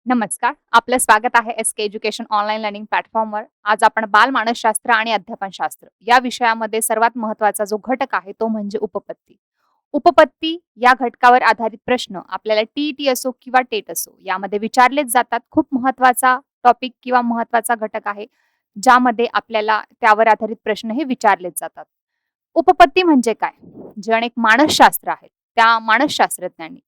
नमस्कार. आपलं स्वागत आहे एस के एज्युकेशन ऑनलाईन लर्निंग प्लॅटफॉर्मवर. आज आपण बालमानसशास्त्र आणि अध्यापनशास्त्र या विषयामध्ये सर्वात महत्त्वाचा जो घटक आहे तो म्हणजे उपपत्ती. उपपत्ती या घटकावर आधारित प्रश्न आपल्याला टीईटी असो किंवा टेट असो यामध्ये विचारलेच जातात. खूप महत्त्वाचा टॉपिक किंवा महत्त्वाचा घटक आहे, ज्यामध्ये आपल्याला त्यावर आधारित प्रश्न हे विचारलेच जातात. उपपत्ती म्हणजे काय? जे अनेक मानसशास्त्र आहेत, त्या मानसशास्त्रज्ञांनी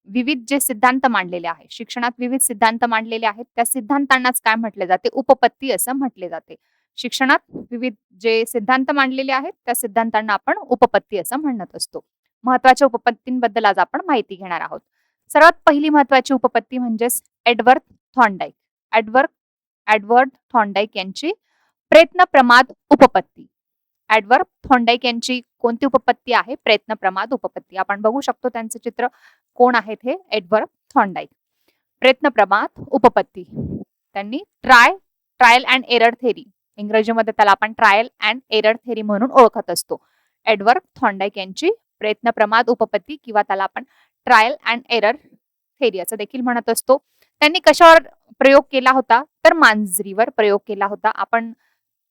विविध जे सिद्धांत मांडलेले आहेत, शिक्षणात विविध सिद्धांत मांडलेले आहेत, त्या सिद्धांतांनाच काय म्हटले जाते? उपपत्ती असं म्हटले जाते. शिक्षणात विविध जे सिद्धांत मांडलेले आहेत, त्या सिद्धांतांना आपण उपपत्ती असं म्हणत असतो. महत्त्वाच्या उपपत्तींबद्दल आज आपण माहिती घेणार आहोत. सर्वात पहिली महत्त्वाची उपपत्ती म्हणजेच Edward Thorndike. Edward Edward Thorndike यांची प्रयत्न प्रमाद उपपत्ती. एडवर्ड थॉर्नडाईक यांची कोणती उपपत्ती आहे? प्रयत्न प्रमाद उपपत्ती. आपण बघू शकतो त्यांचं चित्र. कोण आहेत हे? Edward Thorndike. प्रयत्न प्रमाद उपपत्ती. त्यांनी ट्रायल अँड एरर थेरी, इंग्रजीमध्ये त्याला आपण ट्रायल अँड एरर थेरी म्हणून ओळखत असतो. एडवर्ड थॉर्नडाईक यांची प्रयत्न प्रमाद उपपत्ती किंवा त्याला आपण ट्रायल अँड एरर थेरी असं देखील म्हणत असतो. त्यांनी कशावर प्रयोग केला होता? तर मांजरीवर प्रयोग केला होता. आपण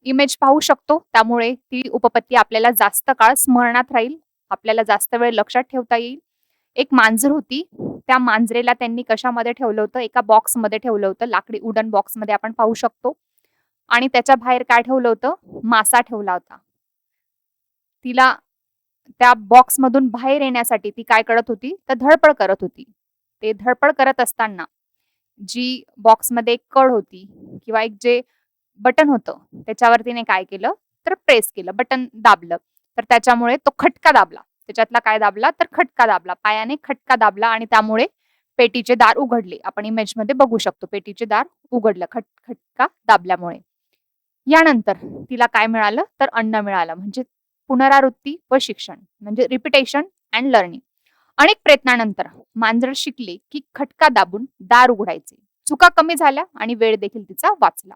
इमेज पाहू शकतो, त्यामुळे ती उपपत्ती आपल्याला जास्त काळ स्मरणात राहील, आपल्याला जास्त वेळ लक्षात ठेवता येईल. एक मांजर होती, त्या मांजरेला त्यांनी कशामध्ये ठेवलं होतं? एका बॉक्समध्ये ठेवलं होतं, लाकडी वुडन बॉक्समध्ये आपण पाहू शकतो. आणि त्याच्या बाहेर काय ठेवलं होतं? मासा ठेवला होता. तिला त्या बॉक्समधून बाहेर येण्यासाठी ती काय करत होती? तर धडपड करत होती. ते धडपड करत असताना जी बॉक्समध्ये एक कड होती किंवा एक जे बटन होतं, त्याच्यावर तिने काय केलं? तर प्रेस केलं, बटन दाबलं. तर त्याच्यामुळे तो खटका दाबला. त्याच्यातला काय दाबला? तर खटका दाबला. पायाने खटका दाबला आणि त्यामुळे पेटीचे दार उघडले. आपण इमेजमध्ये बघू शकतो, पेटीचे दार उघडलं खटका दाबल्यामुळे. यानंतर तिला काय मिळालं? तर अन्न मिळालं, म्हणजे पुनरावृत्ती व शिक्षण, म्हणजे रिपिटेशन अँड लर्निंग. अनेक प्रयत्नानंतर मांजर शिकले की खटका दाबून दार उघडायचे. चुका कमी झाल्या आणि वेळ देखील तिचा वाचला.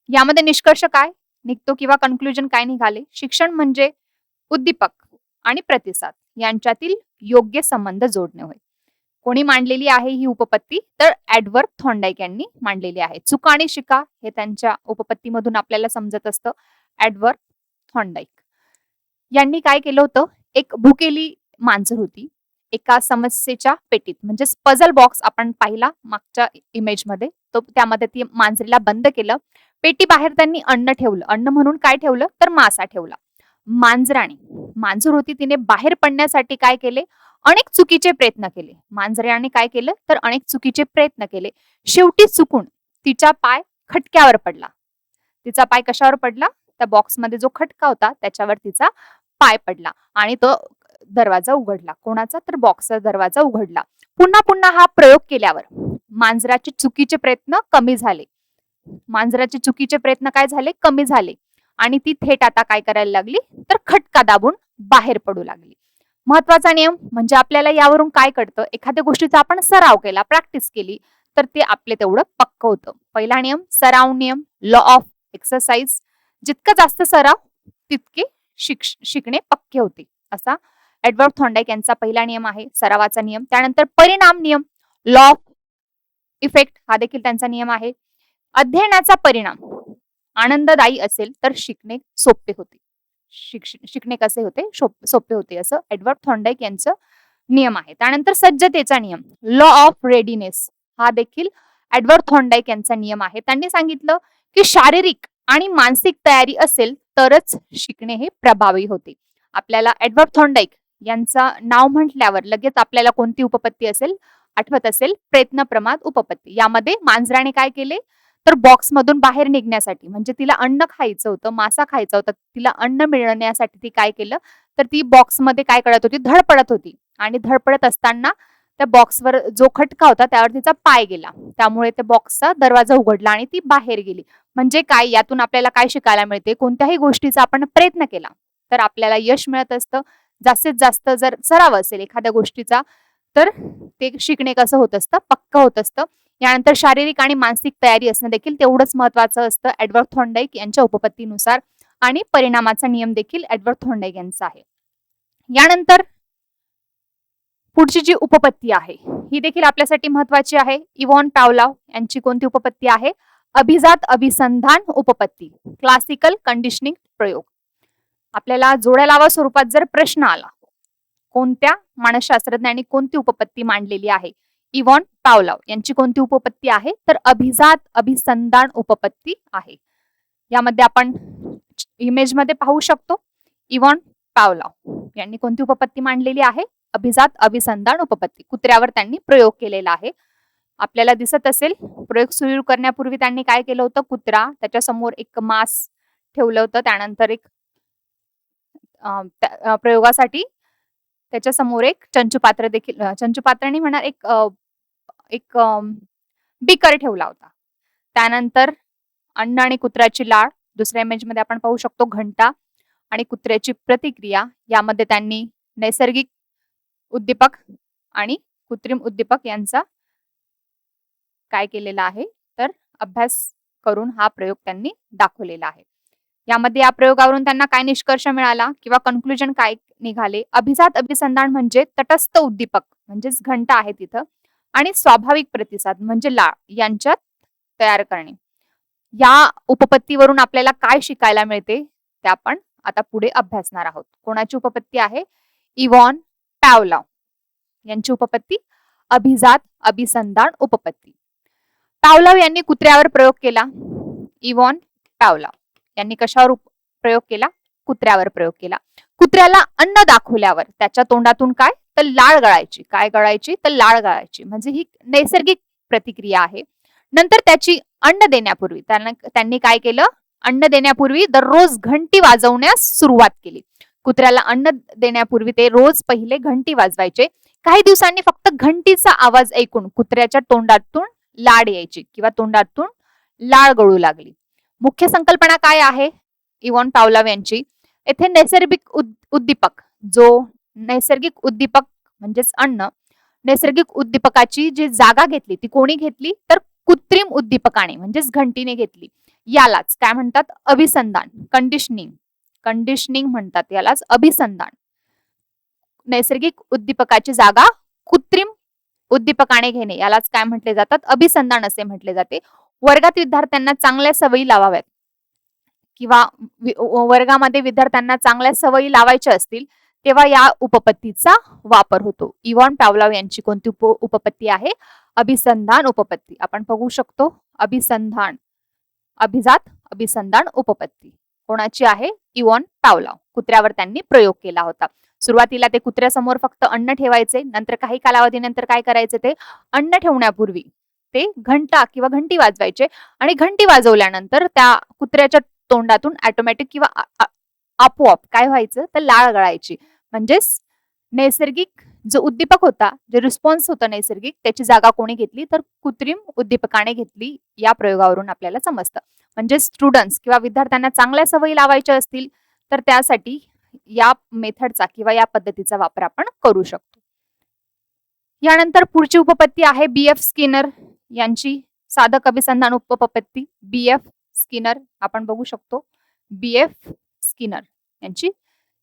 यामध्ये निष्कर्ष काय निघतो किंवा कन्क्लुजन काय निघाले? शिक्षण म्हणजे उद्दीपक आणि प्रतिसाद यांच्यातील योग्य संबंध जोडणे होय. कोणी मांडलेली आहे ही उपपत्ती? तर एडवर्ड थॉर्नडाईक यांनी मांडलेली आहे. चुका आणि शिका हे त्यांच्या उपपत्तीमधून आपल्याला समजत असतं. एडवर्ड थॉर्नडाईक यांनी काय केलं होतं? एक भुकेली मांजर होती, एका समस्येच्या पेटीत, म्हणजेच पझल बॉक्स आपण पाहिला मागच्या इमेजमध्ये, तो त्यामध्ये ती मांजरीला बंद केलं. पेटी बाहेर त्यांनी अन्न ठेवलं. अन्न म्हणून काय ठेवलं? तर मासा ठेवला. मांजर होती, तिने बाहेर पडण्यासाठी काय केले? अनेक चुकीचे प्रयत्न केले. मांजराने काय केलं? तर अनेक चुकीचे प्रयत्न केले. शेवटी चुकून तिचा पाय खटक्यावर पडला. तिचा पाय कशावर पडला? त्या बॉक्समध्ये जो खटका होता त्याच्यावर तिचा पाय पडला आणि तो दरवाजा उघडला. कोणाचा? तर बॉक्सचा दरवाजा उघडला. पुन्हा पुन्हा हा प्रयोग केल्यावर मांजराचे चुकीचे प्रयत्न कमी झाले. मांजराचे चुकीचे प्रयत्न काय झाले? कमी झाले आणि ती थेट आता काय करायला लागली? तर खटका दाबून बाहेर पडू लागली. महत्वाचा नियम म्हणजे आपल्याला यावरून काय कळतं? एखाद्या गोष्टीचा आपण सराव केला, प्रॅक्टिस केली तर ते आपले तेवढं पक्क होतं. पहिला नियम सराव नियम, लॉ ऑफ एक्सरसाइज. जितका जास्त सराव तितके शिकणे पक्के होते, असा एडवर्ड थॉर्नडाईक यांचा पहिला नियम आहे, सरावाचा नियम. त्यानंतर परिणाम नियम, लॉ ऑफ इफेक्ट, हा देखील त्यांचा नियम आहे. अध्ययनाचा परिणाम आनंददायी असेल तर शिकणे सोपे होते. शिकणे कसे होते? सोपे होते, असं एडवर्ड थॉर्नडाईक यांचं नियम आहे. त्यानंतर सज्जतेचा नियम, लॉ ऑफ रेडीनेस, हा देखील एडवर्ड थॉर्नडाईक यांचा नियम आहे. त्यांनी सांगितलं की शारीरिक आणि मानसिक तयारी असेल तरच शिकणे हे प्रभावी होते. आपल्याला एडवर्ड थॉर्नडाईक यांचं नाव म्हटल्यावर लगेच आपल्याला कोणती उपपत्ती असेल आठवत असेल? प्रयत्न प्रमाद उपपत्ती. यामध्ये मांजराने काय केले? तर बॉक्स मधून बाहेर निघण्यासाठी, म्हणजे तिला अन्न खायचं होतं, मासा खायचा होता, तिला अन्न मिळवण्यासाठी ती काय केलं? तर ती बॉक्समध्ये काय करत होती? धडपडत होती आणि धडपडत असताना त्या बॉक्सवर जो खटका होता त्यावर तिचा पाय गेला. त्यामुळे त्या बॉक्सचा दरवाजा उघडला आणि ती बाहेर गेली. म्हणजे काय? यातून आपल्याला काय शिकायला मिळते? कोणत्याही गोष्टीचा आपण प्रयत्न केला तर आपल्याला यश मिळत असतं. जास्तीत जास्त जर सराव असेल एखाद्या गोष्टीचा तर ते शिकणे कसं होत असतं? पक्क होत असतं. यानंतर शारीरिक आणि मानसिक तयारी असणं देखील तेवढंच महत्वाचं असतं एडवर्ड थॉर्नडाईक यांच्या उपपत्तीनुसार. आणि परिणामाचा नियम देखील एडवर्ड थॉर्नडाईक यांचा आहे. यानंतर पुढची जी उपपत्ती आहे ही देखील आपल्यासाठी महत्वाची आहे. इव्हॉन पावलॉव यांची कोणती उपपत्ती आहे? अभिजात अभिसंधान उपपत्ती, क्लासिकल कंडिशनिंग प्रयोग. आपल्याला जोड्या लावा स्वरूपात जर प्रश्न आला, कोणत्या मानसशास्त्रज्ञांनी कोणती उपपत्ती मांडलेली आहे? इव्हॉन पावलॉव यांची कोणती उपपत्ती आहे? तर अभिजात अभिसंधान उपपत्ती आहे. यामध्ये आपण इमेज मध्ये पाहू शकतो. इव्हॉन पावलॉव यांनी कोणती उपपत्ती मांडलेली आहे? अभिजात अभिसंधान उपपत्ती. कुत्र्यावर त्यांनी प्रयोग केलेला आहे. आपल्याला दिसत असेल, प्रयोग सुरू करण्यापूर्वी त्यांनी काय केलं होतं? कुत्रा, त्याच्या समोर एक मांस ठेवलं होतं. त्यानंतर एक प्रयोगासाठी त्याच्या समोर एक चंचुपात्र देखील, चंचुपात्र नाही म्हणणार, एक बीकर ठेवला होता. त्यानंतर अन्न आणि कुत्र्याची लाळ. दुसऱ्या इमेज मध्ये आपण पाहू शकतो घंटा आणि कुत्र्याची प्रतिक्रिया. यामध्ये त्यांनी नैसर्गिक उद्दीपक आणि कृत्रिम उद्दीपक यांचा काय केलेला आहे? तर अभ्यास करून हा प्रयोग त्यांनी दाखवलेला आहे. यामध्ये या प्रयोगावरून त्यांना काय निष्कर्ष मिळाला किंवा कन्क्लुजन काय निघाले? अभिजात अभिसंधान म्हणजे तटस्थ उद्दीपक म्हणजेच घंटा आहे तिथं आणि स्वाभाविक प्रतिसाद म्हणजे लाळ यांच्यात तयार करणे. या उपपत्तीवरून आपल्याला काय शिकायला मिळते ते आपण आता पुढे अभ्यासणार आहोत. कोणाची उपपत्ती आहे? इव्हॉन पावलॉव यांची उपपत्ती अभिजात अभिसंधान उपपत्ती. पावलॉव यांनी कुत्र्यावर प्रयोग केला. इव्हॉन पावलॉव यांनी कशावर प्रयोग केला? कुत्र्यावर प्रयोग केला. कुत्र्याला अन्न दाखवल्यावर त्याच्या तोंडातून काय? तर लाळ गळायची. काय गळायची? तर लाळ गळायची. म्हणजे ही नैसर्गिक प्रतिक्रिया आहे. नंतर त्याची अन्न देण्यापूर्वी त्यांनी काय केलं? अन्न देण्यापूर्वी दररोज घंटी वाजवण्यास सुरुवात केली. कुत्र्याला अन्न देण्यापूर्वी ते रोज पहिले घंटी वाजवायचे. काही दिवसांनी फक्त घंटीचा आवाज ऐकून कुत्र्याच्या तोंडातून लाळ यायची किंवा तोंडातून लाळ गळू लागली. मुख्य संकल्पना काय आहे इव्हॉन पावलॉव यांची? येथे नैसर्गिक उद्दीपक, जो नैसर्गिक उद्दीपक म्हणजेच अन्न, नैसर्गिक उद्दीपकाची जी जागा घेतली ती कोणी घेतली? तर कृत्रिम उद्दीपकाने म्हणजेच घंटीने घेतली. यालाच काय म्हणतात? अभिसंधान, कंडिशनिंग. कंडिशनिंग म्हणतात यालाच अभिसंधान. नैसर्गिक उद्दीपकाची जागा कृत्रिम उद्दीपकाने घेणे यालाच काय म्हटले जातात? अभिसंधान असे म्हटले जाते. वर्गात विद्यार्थ्यांना चांगल्या सवयी लावाव्यात किंवा वर्गामध्ये विद्यार्थ्यांना चांगल्या सवयी लावायच्या असतील तेव्हा या उपपत्तीचा वापर होतो. इव्हॉन पावलॉव यांची कोणती उपपत्ती आहे? अभिसंधान उपपत्ती. आपण बघू शकतो अभिसंधान, अभिजात अभिसंधान उपपत्ती कोणाची आहे? इव्हॉन पावलॉव. कुत्र्यावर त्यांनी प्रयोग केला होता. सुरुवातीला ते कुत्र्यासमोर फक्त अन्न ठेवायचे. नंतर काही कालावधीनंतर काय करायचे? ते अन्न ठेवण्यापूर्वी ते घंटा किंवा घंटी वाजवायचे आणि घंटी वाजवल्यानंतर त्या कुत्र्याच्या तोंडातून ऑटोमॅटिक किंवा आपोआप काय व्हायचं? तर लाळ गळायची. म्हणजेच नैसर्गिक जो उद्दीपक होता, जे रिस्पॉन्स होता नैसर्गिक, त्याची जागा कोणी घेतली? तर कृत्रिम उद्दीपकाने घेतली. या प्रयोगावरून आपल्याला समजतं. म्हणजे स्टुडंट्स किंवा विद्यार्थ्यांना चांगल्या सवयी लावायच्या असतील तर त्यासाठी या मेथडचा किंवा या पद्धतीचा वापर आपण करू शकतो. यानंतर पुढची उपपत्ती आहे BF स्किनर यांची साधक अभिसंधान उपपत्ती. BF स्किनर आपण बघू शकतो. BF स्किनर यांची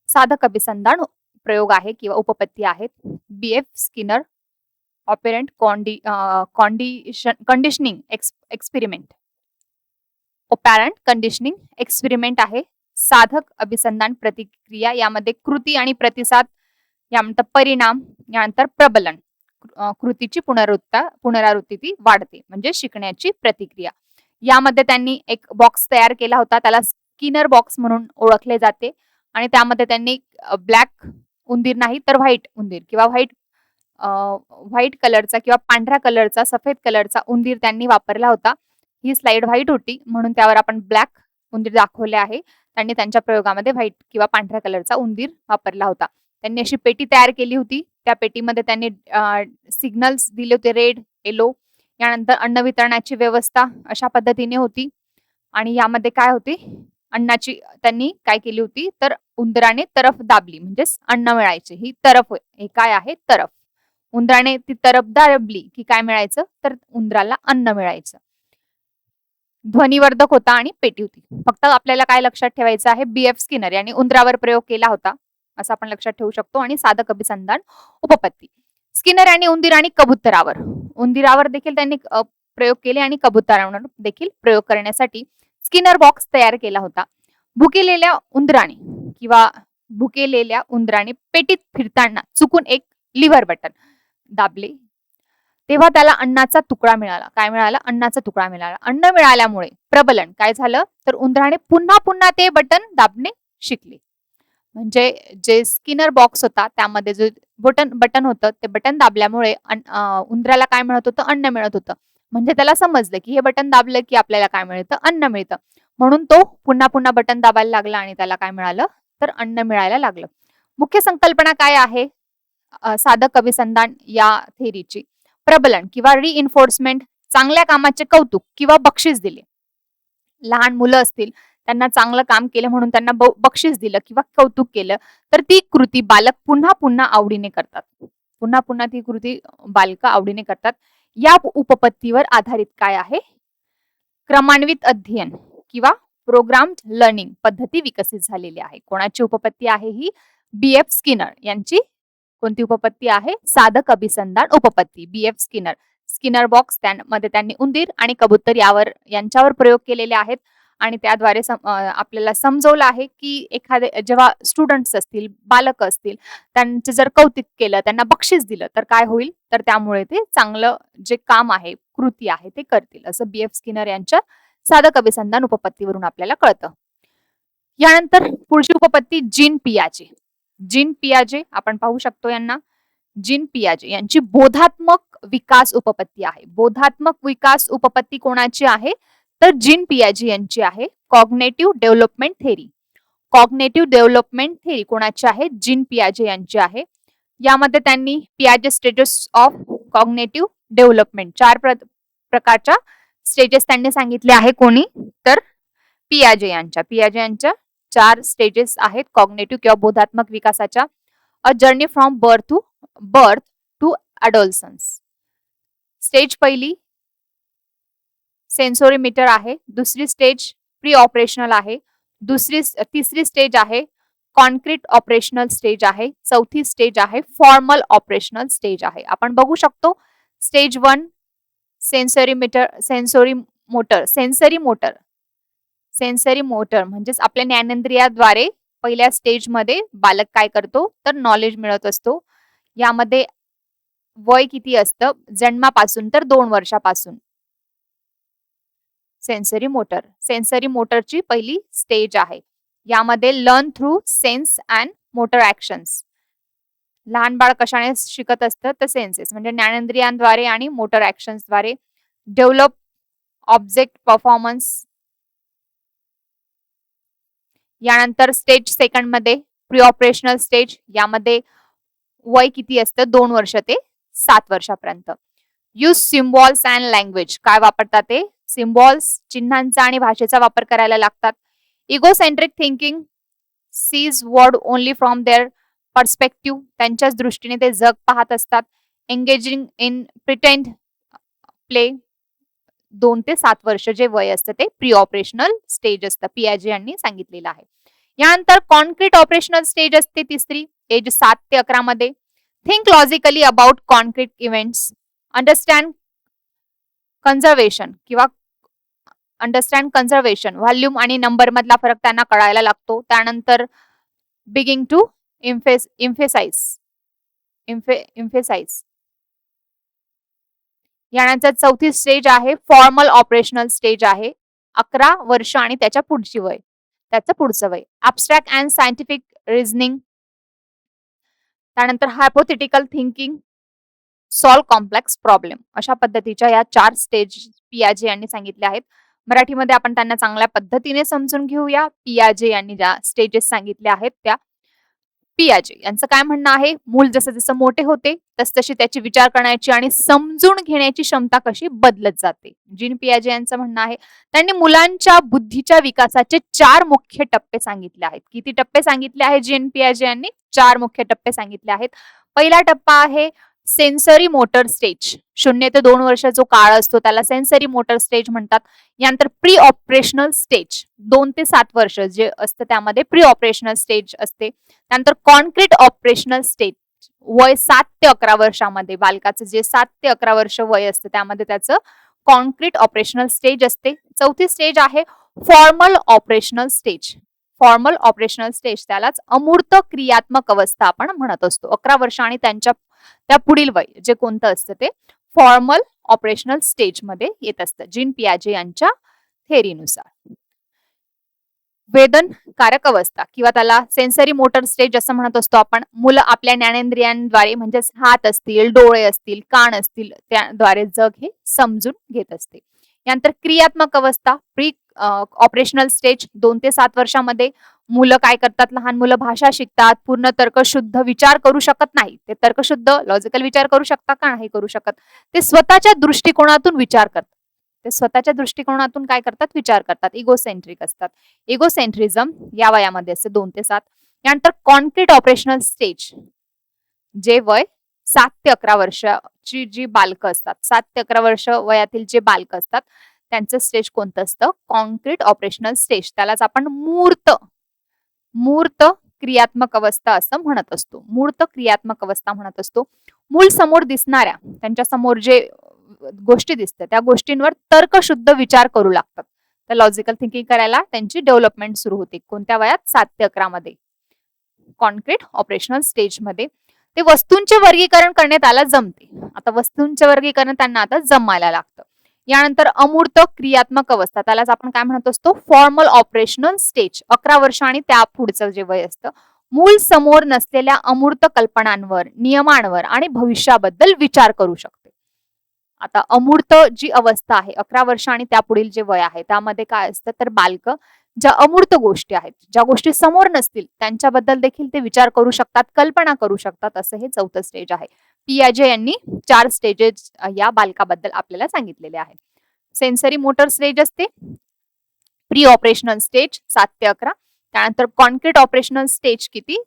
साधक अभिसंधान प्रयोग आहे किंवा उपपत्ती आहेत. BF Skinner operant conditioning experiment. Operant conditioning experiment आहे. साधक अभिसंधान प्रतिक्रिया. यामध्ये कृती आणि प्रतिसाद, यानंतर परिणाम, यानंतर प्रबलन. कृतीची पुनरावृत्ती ती वाढते म्हणजे शिकण्याची प्रतिक्रिया. यामध्ये त्यांनी एक बॉक्स तयार केला होता. त्याला स्किनर बॉक्स म्हणून ओळखले जाते आणि त्यामध्ये त्यांनी ब्लॅक उंदीर नाही तर व्हाईट उंदीर किंवा व्हाईट कलरचा किंवा पांढऱ्या कलरचा, सफेद कलरचा उंदीर त्यांनी वापरला होता. ही स्लाइड व्हाईट होती म्हणून त्यावर आपण ब्लॅक उंदीर दाखवले आहे. त्यांनी त्यांच्या प्रयोगामध्ये व्हाईट किंवा पांढऱ्या कलरचा उंदीर वापरला होता. त्यांनी अशी पेटी तयार केली होती. त्या पेटीमध्ये त्यांनी सिग्नल्स दिले होते, रेड, येलो. यानंतर अन्न वितरणाची व्यवस्था अशा पद्धतीने होती आणि यामध्ये काय होते? अन्नाची त्यांनी काय केली होती? तर उंदराने तरफ दाबली म्हणजेच अन्न मिळायचे. ही तरफ, हे काय आहे? तरफ. उंदराने ती तरफ दाबली की काय मिळायचं? तर उंदराला अन्न मिळायचं. ध्वनिवर्धक होता आणि पेटी होती. फक्त आपल्याला काय लक्षात ठेवायचं आहे? BF स्किनर यांनी उंदरावर प्रयोग केला होता असं आपण लक्षात ठेवू शकतो. आणि साधक अभिसंधान उपपत्ती. स्किनर यांनी उंदीर आणि उंदीरावर देखील त्यांनी प्रयोग केले आणि कबुतरांवर देखील प्रयोग करण्यासाठी स्किनर बॉक्स तयार केला होता. भुकेलेल्या उंदराने किंवा भुकेलेल्या उंदराने पेटीत फिरताना चुकून एक लिव्हर बटन दाबले, तेव्हा त्याला अन्नाचा तुकडा मिळाला. काय मिळाला? अन्नाचा तुकडा मिळाला. अन्न मिळाल्यामुळे प्रबलन काय झालं, तर उंदराने पुन्हा पुन्हा ते बटन दाबणे शिकले. म्हणजे जे स्किनर बॉक्स होता त्यामध्ये जे बटन होतं ते बटन दाबल्यामुळे उंदराला काय मिळत होतं? अन्न मिळत होतं. म्हणजे त्याला समजलं की हे बटन दाबलं की आपल्याला काय मिळतं? अन्न मिळतं. म्हणून तो पुन्हा पुन्हा बटन दाबायला लागला आणि त्याला काय मिळालं? तर अन्न मिळायला लागलं. मुख्य संकल्पना काय आहे साधक अभिसंधान या थेरीची? प्रबलन किंवा रिइन्फोर्समेंट, चांगल्या कामाचे कौतुक किंवा बक्षीस दिले. लहान मुलं असतील त्यांना चांगलं काम केलं म्हणून त्यांना बक्षीस दिलं किंवा कौतुक केलं तर ती कृती बालक पुन्हा पुन्हा आवडीने करतात. पुन्हा पुन्हा ती कृती बालक आवडीने करतात. या उपपत्तीवर आधारित काय आहे? क्रमान्वित अध्ययन किंवा प्रोग्राम्ड लर्निंग पद्धती विकसित झालेली आहे. कोणाची उपपत्ती आहे ही? BF स्किनर यांची. कोणती उपपत्ती आहे? साधक अभिसंधान उपपत्ती, BF स्किनर. स्किनर बॉक्स त्यामध्ये त्यांनी उंदीर आणि कबूतर यांच्यावर प्रयोग केलेले आहेत आणि त्याद्वारे आपल्याला समजवलं आहे की एखादे जेव्हा स्टुडंट्स असतील, बालक असतील, त्यांचे जर कौतुक केलं, त्यांना बक्षीस दिलं तर काय होईल? तर त्यामुळे ते चांगलं जे काम आहे, कृती आहे ते करतील, असं BF स्किनर यांच्या साधक अभिसंधान उपपत्तीवरून आपल्याला कळतं. यानंतर पुढची उपपत्ती जीन पियाजे. जीन पियाजे आपण पाहू शकतो यांना. जीन पियाजे यांची बोधात्मक विकास उपपत्ती आहे. बोधात्मक विकास उपपत्ती कोणाची आहे? तर जीन पियाजे यांची आहे. Cognitive development theory. Cognitive development theory कोणाची आहे? जीन पियाजे यांची आहे. यामध्ये त्यांनी पियाजे स्टेजेस ऑफ कॉग्नेटिव्ह डेव्हलपमेंट 4 प्रकारच्या स्टेजेस त्यांनी सांगितले आहे. कोणी? तर पियाजे यांच्या 4 स्टेजेस आहेत कॉग्नेटिव्ह किंवा बोधात्मक विकासाच्या. A journey from birth to adolescence. Stage पहिली सेन्सोरीमीटर आहे. दुसरी स्टेज प्री ऑपरेशनल आहे. तिसरी स्टेज आहे कॉन्क्रीट ऑपरेशनल स्टेज आहे. चौथी स्टेज आहे फॉर्मल ऑपरेशनल स्टेज आहे. आपण बघू शकतो स्टेज 1 सेन्सरी मोटर म्हणजेच आपल्या ज्ञानेंद्रियाद्वारे पहिल्या स्टेज मध्ये बालक काय करतो? तर नॉलेज मिळत असतो. यामध्ये वय किती असतं? जन्मापासून तर 2 वर्षापासून. सेन्सरी मोटरची पहिली स्टेज आहे. यामध्ये learn through sense and motor actions. लहान बाळ कशाने शिकत असतं? तर सेन्सेस म्हणजे ज्ञानेंद्रियांद्वारे आणि मोटर ऍक्शन्सद्वारे. Develop object performance. यानंतर स्टेज सेकंड मध्ये प्री ऑपरेशनल स्टेज. यामध्ये वय किती असतं? 2 वर्ष ते 7 वर्षापर्यंत. Use symbols and language. काय वापरतात ते? सिम्बॉल्स, चिन्हांचा आणि भाषेचा वापर करायला लागतात. Egocentric thinking. Sees world only from their perspective. त्यांच्याच दृष्टीने ते जग पाहत असतात. Engaging in pretend play. 2 ते 7 वर्ष जे वय असतं ते प्री ऑपरेशनल स्टेज असतं. पियाजे यांनी सांगितलेलं आहे. यानंतर कॉन्क्रीट ऑपरेशनल स्टेज असते तिसरी, एज 7 ते 11 मध्ये. Think logically about concrete events. Understand conservation volume आणि नंबर मधला फरक त्यांना कळायला लागतो. त्यानंतर बिगिंग टू इम्फेसाइज. यानंतर चौथी स्टेज आहे फॉर्मल ऑपरेशनल स्टेज आहे. 11 वर्ष आणि त्याच्या पुढचं वय. Abstract and scientific reasoning. त्यानंतर hypothetical thinking, solve complex problem. अशा पद्धतीच्या या 4 स्टेज पियाजे यांनी सांगितल्या आहेत. मराठीमध्ये आपण त्यांना चांगल्या पद्धतीने समजून घेऊया. पियाजे यांनी ज्या स्टेजेस सांगितल्या आहेत त्या. पियाजे यांचं काय म्हणणं आहे? मूल जसं जसं मोठे होते तशी त्याची विचार करण्याची आणि समजून घेण्याची क्षमता कशी बदलत जाते. जीन पियाजे यांचं म्हणणं आहे. त्यांनी मुलांच्या बुद्धीच्या विकासाचे 4 मुख्य टप्पे सांगितले आहेत. किती टप्पे सांगितले आहेत जीन पियाजे यांनी? 4 मुख्य टप्पे सांगितले आहेत. पहिला टप्पा आहे सेन्सरी मोटर स्टेज. 0 ते 2 वर्ष जो काळ असतो त्याला सेन्सरी मोटर स्टेज म्हणतात. यानंतर प्री ऑपरेशनल स्टेज 2 ते 7 वर्ष जे असतं त्यामध्ये प्री ऑपरेशनल स्टेज असते. त्यानंतर कॉन्क्रीट ऑपरेशनल स्टेज वय 7 ते 11 वर्षामध्ये बालकाचं जे 7 ते 11 वर्ष वय असतं त्यामध्ये त्याचं कॉन्क्रीट ऑपरेशनल स्टेज असते. चौथी स्टेज आहे formal operational stage. Formal operational stage त्यालाच अमूर्त क्रियात्मक अवस्था आपण म्हणत असतो. 11 वर्ष आणि त्यांच्या त्या पुढील वय जे कोणतं असतं ते फॉर्मल ऑपरेशनल स्टेज मध्ये येत असतं जीन पियाजे यांच्या थेअरीनुसार. वेदनकारक अवस्था किंवा त्याला सेन्सरी मोटर स्टेज असं म्हणत असतो आपण. मुलं आपल्या ज्ञानेंद्रियांद्वारे म्हणजेच हात असतील, डोळे असतील, कान असतील त्याद्वारे जग हे समजून घेत असते. यानंतर क्रियात्मक अवस्था प्री ऑपरेशनल स्टेज 2 ते 7 वर्षामध्ये मुलं काय करतात, लहान मुलं भाषा शिकतात, पूर्ण तर्कशुद्ध विचार करू शकत नाही. ते तर्कशुद्ध लॉजिकल विचार करू शकतात का, नाही करू शकत. ते स्वतःच्या दृष्टिकोनातून विचार करतात. ते स्वतःच्या दृष्टिकोनातून काय करतात, विचार करतात. इगोसेंट्रिक असतात. इगोसेंट्रिझम या वयामध्ये असते 2 ते 7. यानंतर कॉन्क्रीट ऑपरेशनल स्टेज जे वय 7 ते 11 वर्षाची जी बालकं असतात, 7 ते 11 वर्ष वयातील जे बालकं असतात त्यांचं स्टेज कोणतं असतं, कॉन्क्रीट ऑपरेशनल स्टेज. त्यालाच आपण मूर्त क्रियात्मक अवस्था असं म्हणत असतो. मूर्त क्रियात्मक अवस्था म्हणत असतो. मूल समोर दिसणाऱ्या त्यांच्या समोर जे गोष्टी दिसतात त्या गोष्टींवर तर्कशुद्ध विचार करू लागतात. तर लॉजिकल थिंकिंग करायला त्यांची डेव्हलपमेंट सुरू होते. कोणत्या वयात, 7 ते 11 मध्ये. कॉन्क्रीट ऑपरेशनल स्टेज मध्ये ते वस्तूंचे वर्गीकरण करण्यात आला जमते. आता वस्तूंचे वर्गीकरण त्यांना आता जमायला लागतं. यानंतर अमूर्त क्रियात्मक अवस्था त्यालाच आपण काय म्हणत असतो, फॉर्मल ऑपरेशनल स्टेज. 11 वर्ष आणि त्या पुढचं जे वय असतं. मूल समोर नसलेल्या अमूर्त कल्पनांवर, नियमांवर आणि भविष्याबद्दल विचार करू शकते. आता अमूर्त जी अवस्था आहे 11 वर्ष आणि त्या पुढील जे वय आहे त्यामध्ये काय असतं, तर बालकं ज्या अमूर्त गोष्टी आहेत, ज्या गोष्टी समोर नसतील त्यांच्याबद्दल देखील ते विचार करू शकतात, कल्पना करू शकतात. असं हे चौथं स्टेज आहे. पियाजे यांनी 4 स्टेजेस या बालकाबद्दल आपल्याला सांगितलेले आहे. सेन्सरी मोटर स्टेज असते, प्री ऑपरेशनल स्टेज 7 ते 11. त्यानंतर कॉन्क्रीट ऑपरेशनल स्टेज किती,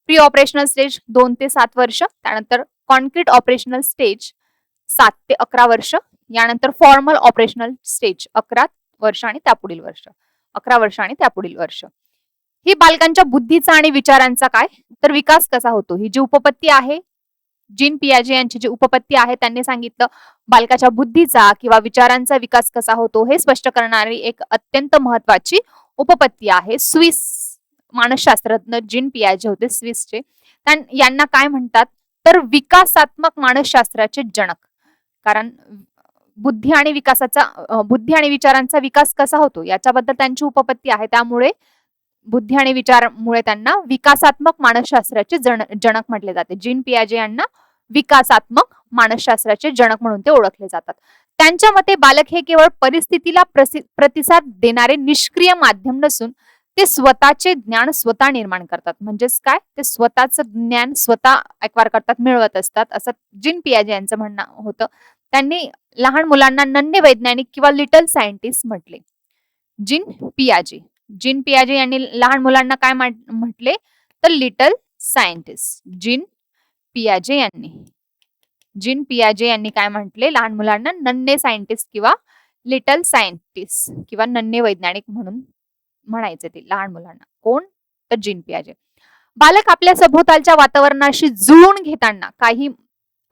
प्री ऑपरेशनल स्टेज 2 ते 7 वर्ष. त्यानंतर कॉन्क्रीट ऑपरेशनल स्टेज 7 ते 11 वर्ष. यानंतर फॉर्मल ऑपरेशनल स्टेज 11 वर्ष आणि त्यापुढील वर्ष. 11 वर्ष आणि त्यापुढील वर्ष. ही बालकांच्या बुद्धीचा आणि विचारांचा काय तर विकास कसा होतो, ही जी उपपत्ती आहे जीन पियाजे यांची जी उपपत्ती आहे त्यांनी सांगितलं बालकाच्या बुद्धीचा किंवा विचारांचा विकास कसा होतो हे स्पष्ट करणारी एक अत्यंत महत्वाची उपपत्ती आहे. स्विस मानसशास्त्रज्ञ जीन पियाजे होते स्विसचे. यांना काय म्हणतात तर विकासात्मक मानसशास्त्राचे जनक. कारण बुद्धी आणि विचारांचा विकास कसा होतो याच्याबद्दल त्यांची उपपत्ती आहे. त्यामुळे बुद्धी आणि विचारामुळे त्यांना विकासात्मक मानसशास्त्राचे जनक म्हटले जाते. जीन पियाजे यांना विकासात्मक मानसशास्त्राचे जनक म्हणून ते ओळखले जातात. त्यांच्या मते बालक हे केवळ परिस्थितीला प्रतिसाद देणारे निष्क्रिय माध्यम नसून ते स्वतःचे ज्ञान स्वतः निर्माण करतात. म्हणजेच काय, ते स्वतःचं ज्ञान स्वतः एक्वायर करतात, मिळवत असतात, असं जीन पियाजे यांचं म्हणणं होतं. त्यांनी लहान मुलांना नन्हे वैज्ञानिक किंवा लिटल सायंटिस्ट म्हटले. जीन पियाजे यांनी लहान मुलांना काय म्हटले तर लिटल सायंटिस्ट. जीन पियाजे यांनी काय म्हटले, लहान मुलांना नन्हे सायंटिस्ट किंवा लिटल सायंटिस्ट किंवा नन्हे वैज्ञानिक म्हणून म्हणायचे ते लहान मुलांना. कोण तर जीन पियाजे. बालक आपल्या सभोवतालच्या वातावरणाशी जुळवून घेताना काही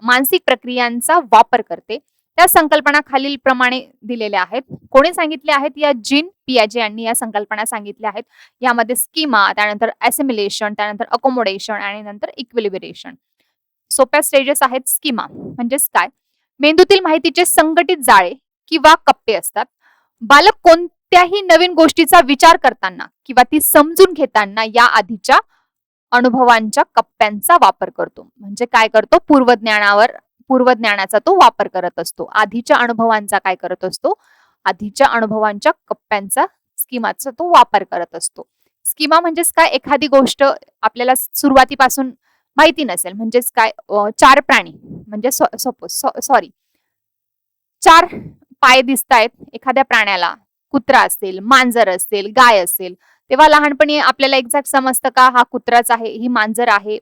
मानसिक प्रक्रियांचा वापर करते. त्या संकल्पना खालील प्रमाणे दिलेल्या आहेत. कोणी सांगितले आहेत, या जीन पियाजे यांनी या संकल्पना सांगितल्या आहेत. यामध्ये स्कीमा, त्यानंतर असिमिलेशन, त्यानंतर अकोमोडेशन आणि नंतर इक्विलिब्रेशन. सोप्या स्टेजेस आहेत. स्कीमा म्हणजेच काय, मेंदूतील माहितीचे संघटित जाळे किंवा कप्पे असतात. बालक कोणत्याही नवीन गोष्टीचा विचार करताना किंवा ती समजून घेताना या आधीच्या अनुभवांच्या कप्प्यांचा वापर करतो. म्हणजे काय करतो, पूर्वज्ञानाचा तो वापर करत असतो. आधीच्या अनुभवांचा काय करत असतो, आधीच्या अनुभवांच्या कप्प्यांचा, स्कीमाचा तो वापर करत असतो. स्कीमा म्हणजेच काय, एखादी गोष्ट आपल्याला सुरुवातीपासून माहिती नसेल. म्हणजेच काय, 4 प्राणी म्हणजे चार पाय दिसतायत एखाद्या प्राण्याला, कुत्रा असेल, मांजर असेल, गाय असेल, तेव्हा लहानपणी आपल्याला एक्झॅक्ट समजतं का हा कुत्राच आहे, ही मांजर आहे,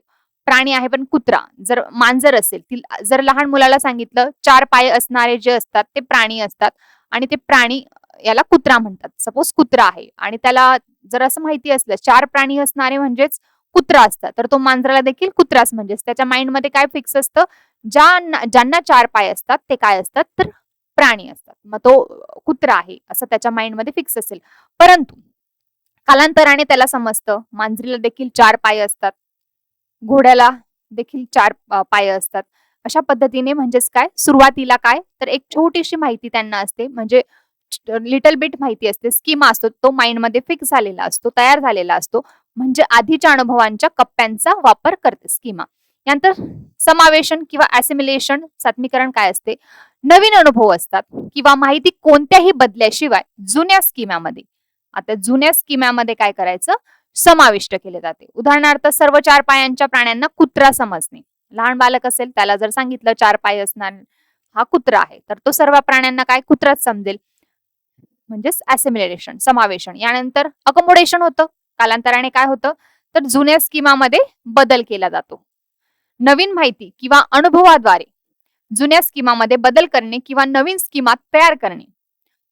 प्राणी आहे पण कुत्रा. जर मांजर असेल, जर लहान मुलाला सांगितलं 4 पाय असणारे जे असतात ते प्राणी असतात आणि ते प्राणी याला कुत्रा म्हणतात. सपोज कुत्रा आहे आणि त्याला जर असं माहिती असलं 4 प्राणी असणारे म्हणजेच कुत्रा असतं तर तो मांजराला देखील कुत्राच, म्हणजेच त्याच्या माइंडमध्ये काय फिक्स असतं, ज्यांना 4 पाय असतात ते काय असतात तर प्राणी असतात. मग तो कुत्रा आहे असं त्याच्या माइंडमध्ये फिक्स असेल. परंतु कालांतराने त्याला समजतं मांजरीला देखील 4 पाय असतात, घोड्याला देखील 4 पाय असतात. अशा पद्धतीने म्हणजेच काय, सुरुवातीला काय तर एक छोटीशी माहिती त्यांना असते, म्हणजे लिटल बिट माहिती असते, स्कीमा असतो, तो माइंडमध्ये फिक्स झालेला असतो, तयार झालेला असतो. म्हणजे आधीच्या अनुभवांच्या कप्प्यांचा वापर करते स्कीमा. यानंतर समावेशन किंवा ॲसिमिलेशन, सात्मीकरण काय असते, नवीन अनुभव असतात किंवा माहिती कोणत्याही बदल्याशिवाय जुन्या स्कीमामध्ये, आता जुन्या स्कीमामध्ये काय करायचं, समाविष्ट केले जाते. उदाहरणार्थ सर्व 4 पायांच्या प्राण्यांना कुत्रा समजणे. लहान बालक असेल त्याला जर सांगितलं 4 पाय असणार हा कुत्रा आहे, तर तो सर्व प्राण्यांना काय कुत्राच समजेल, म्हणजेच ॲसिमिलेशन, समावेशन. यानंतर अकोमोडेशन होतं. कालांतराने काय होतं तर जुन्या स्कीमामध्ये बदल केला जातो. नवीन माहिती किंवा अनुभवाद्वारे जुन्या स्कीमामध्ये बदल करणे किंवा नवीन स्कीमा तयार करणे.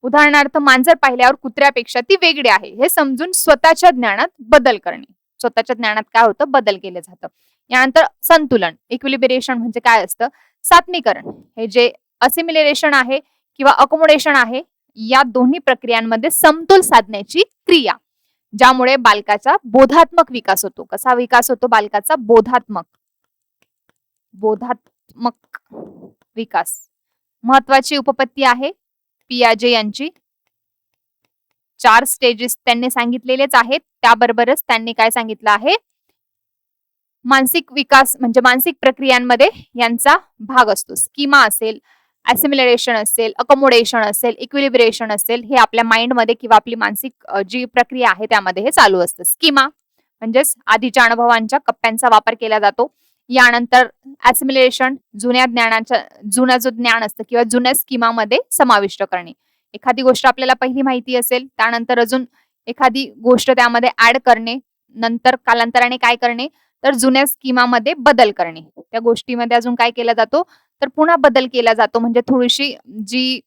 उदाहरणार्थ मांजर पाहिल्यावर कुत्र्यापेक्षा ती वेगळी आहे हे समजून स्वतःच्या ज्ञानात बदल करणे. स्वतःच्या ज्ञानात काय होतं, बदल केले जातं. यानंतर संतुलन, इक्विलिब्रेशन म्हणजे काय असतं, सात्मीकरण. हे जे असिमिलेशन आहे किंवा अकोमोडेशन आहे, या दोन्ही प्रक्रियांमध्ये समतोल साधण्याची क्रिया, ज्यामुळे बालकाचा बोधात्मक विकास होतो. कसा विकास होतो बालकाचा, बोधात्मक विकास. महत्वाची उपपत्ती आहे पियाजे यांची. 4 स्टेजेस त्यांनी सांगितलेलेच आहेत. त्याबरोबरच त्यांनी काय सांगितलं आहे, मानसिक विकास म्हणजे मानसिक प्रक्रियांमध्ये यांचा भाग असतो. स्कीमा असेल, ॲसिमिलेशन असेल, अकोमोडेशन असेल, इक्विलिब्रेशन असेल, हे आपल्या माइंडमध्ये किंवा आपली मानसिक जी प्रक्रिया आहे त्यामध्ये हे चालू असतं. स्कीमा म्हणजेच आधीच्या अनुभवांच्या कप्प्यांचा वापर केला जातो. यानंतर ॲसिमिलेशन, जुना जो ज्ञान असतं किंवा जुन्या स्कीमामध्ये समाविष्ट करणे. एखादी गोष्ट आपल्याला पहिली माहिती असेल, त्यानंतर अजून एखादी गोष्ट त्यामध्ये ऍड करणे, नंतर कालांतराने काय करणे तर जुन्या स्कीमामध्ये बदल करणे. त्या गोष्टीमध्ये अजून काय केला जातो तर पुन्हा बदल केला जातो, म्हणजे थोडीशी जी